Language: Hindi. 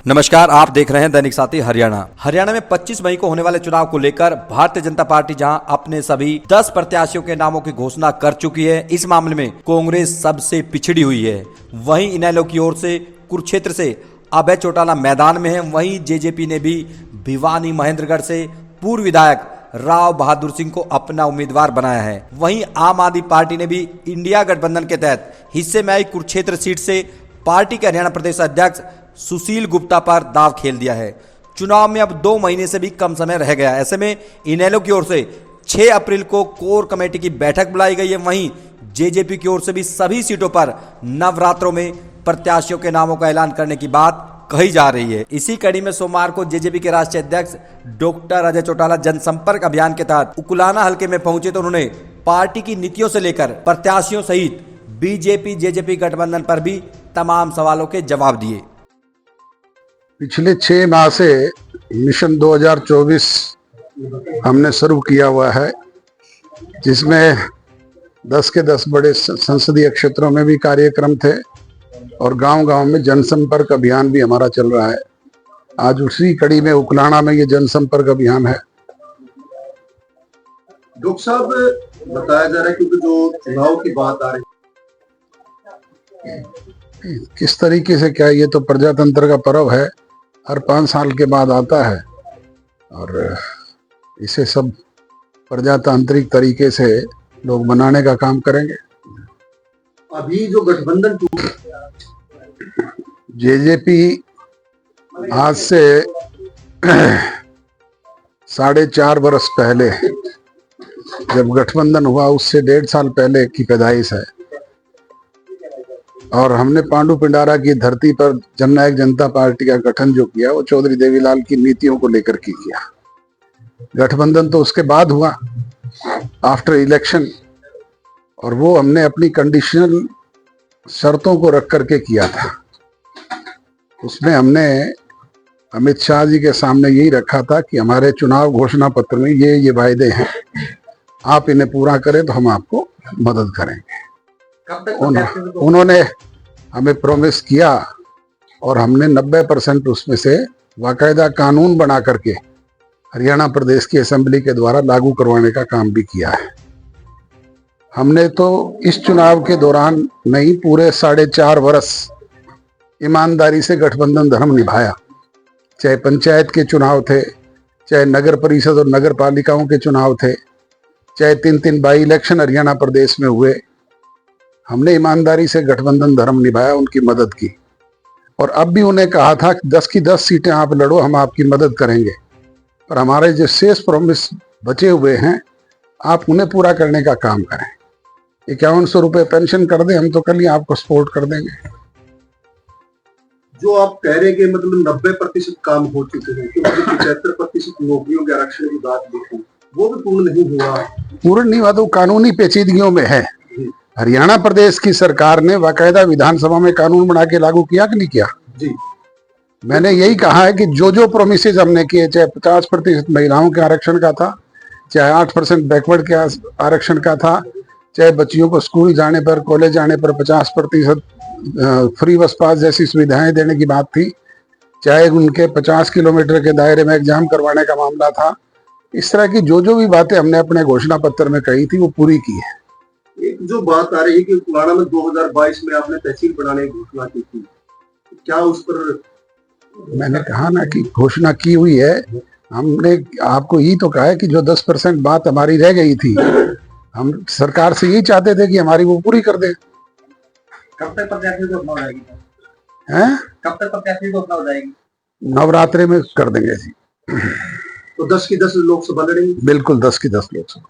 नमस्कार, आप देख रहे हैं दैनिक साथी हरियाणा में 25 मई को होने वाले चुनाव को लेकर भारतीय जनता पार्टी जहां अपने सभी 10 प्रत्याशियों के नामों की घोषणा कर चुकी है। इस मामले में कांग्रेस सबसे पिछड़ी हुई है। वहीं इनेलो की ओर से कुरुक्षेत्र से अभय चौटाला मैदान में है। वहीं जेजेपी ने भी भिवानी महेंद्रगढ़ से पूर्व विधायक राव बहादुर सिंह को अपना उम्मीदवार बनाया है। वहीं आम आदमी पार्टी ने भी इंडिया गठबंधन के तहत हिस्से में आई कुरुक्षेत्र सीट से पार्टी के हरियाणा प्रदेश अध्यक्ष सुशील गुप्ता पर दाव खेल दिया है। चुनाव में अब 2 महीने से भी कम समय रह गया। ऐसे में इनेलो की ओर से 6 अप्रैल को कोर कमेटी की बैठक बुलाई गई है। वहीं जेजेपी की ओर से भी सभी सीटों पर नवरात्रों में प्रत्याशियों के नामों का ऐलान करने की बात कही जा रही है। इसी कड़ी में सोमवार को जेजेपी के राष्ट्रीय अध्यक्ष डॉक्टर अजय चौटाला जनसंपर्क अभियान के तहत उकुलाना हलके में पहुंचे तो उन्होंने पार्टी की नीतियों से लेकर प्रत्याशियों सहित बीजेपी जेजेपी गठबंधन पर भी तमाम सवालों के जवाब दिए। पिछले 6 माह से मिशन 2024 हमने शुरू किया हुआ है, जिसमें 10 के 10 बड़े संसदीय क्षेत्रों में भी कार्यक्रम थे और गांव-गांव में जनसंपर्क अभियान भी हमारा चल रहा है। आज उसी कड़ी में उकलाना में ये जनसंपर्क अभियान है। डॉक्टर साहब, बताया जा रहा है क्योंकि जो चुनाव की बात आ रही किस तरीके से क्या, ये तो प्रजातंत्र का पर्व है, हर 5 साल के बाद आता है और इसे सब प्रजातांत्रिक तरीके से लोग मनाने का काम करेंगे। अभी जो गठबंधन जेजेपी आज से 4.5 वर्ष पहले जब गठबंधन हुआ, उससे 1.5 साल पहले की पैदाइश है और हमने पांडु पिंडारा की धरती पर जननायक जनता पार्टी का गठन जो किया वो चौधरी देवीलाल की नीतियों को लेकर के किया। गठबंधन तो उसके बाद हुआ आफ्टर इलेक्शन, और वो हमने अपनी कंडीशनल शर्तों को रख करके किया था। उसमें हमने अमित शाह जी के सामने यही रखा था कि हमारे चुनाव घोषणा पत्र में ये वायदे हैं, आप इन्हें पूरा करें तो हम आपको मदद करेंगे। उन्होंने हमें प्रॉमिस किया और हमने 90% उसमें से बाकायदा कानून बना करके हरियाणा प्रदेश की असेंबली के द्वारा लागू करवाने का काम भी किया है। हमने तो इस चुनाव के दौरान नहीं, पूरे 4.5 वर्ष ईमानदारी से गठबंधन धर्म निभाया। चाहे पंचायत के चुनाव थे, चाहे नगर परिषद और नगर पालिकाओं के चुनाव थे, चाहे 3 बाई इलेक्शन हरियाणा प्रदेश में हुए, हमने ईमानदारी से गठबंधन धर्म निभाया, उनकी मदद की। और अब भी उन्हें कहा था कि 10 की 10 सीटें आप लड़ो, हम आपकी मदद करेंगे। पर हमारे जो शेष प्रॉमिस बचे हुए हैं, आप उन्हें पूरा करने का काम करें। 5100 रुपये पेंशन कर दें, हम तो कल ही आपको सपोर्ट कर देंगे। जो आप कह रहे हैं कि मतलब 90% काम हो चुके हैं, क्योंकि 75% नौकरियों के आरक्षण की बात देखें, वो भी पूर्ण नहीं हुआ तो कानूनी पेचीदगियों में है। हरियाणा प्रदेश की सरकार ने बाकायदा विधानसभा में कानून बना के लागू किया कि नहीं किया जी। मैंने यही कहा है कि जो प्रोमिसेस हमने किए, चाहे 50% महिलाओं के आरक्षण का था, चाहे 8% बैकवर्ड के आरक्षण का था, चाहे बच्चियों को स्कूल जाने पर, कॉलेज जाने पर 50% फ्री बस पास जैसी सुविधाएं देने की बात थी, चाहे उनके 50 किलोमीटर के दायरे में एग्जाम करवाने का मामला था। इस तरह की जो भी बातें हमने अपने घोषणा पत्र में कही थी वो पूरी की है। एक जो बात आ रही है कि पुराना में 2022 में आपने तहसील बनाने की घोषणा की थी, क्या उस पर? मैंने कहा ना कि घोषणा की हुई है। हमने आपको यही तो कहा है कि जो 10% बात हमारी रह गई थी, हम सरकार से यही चाहते थे कि हमारी वो पूरी कर दे। कब तक प्रत्याशी को अपना हो जाएगी? कब तक प्रत्याशी को अपना हो जाएगी? नवरात्रि में कर देंगे जी। तो 10 की 10 लोकसभा लड़ेंगे? बिल्कुल 10 की 10 लोकसभा।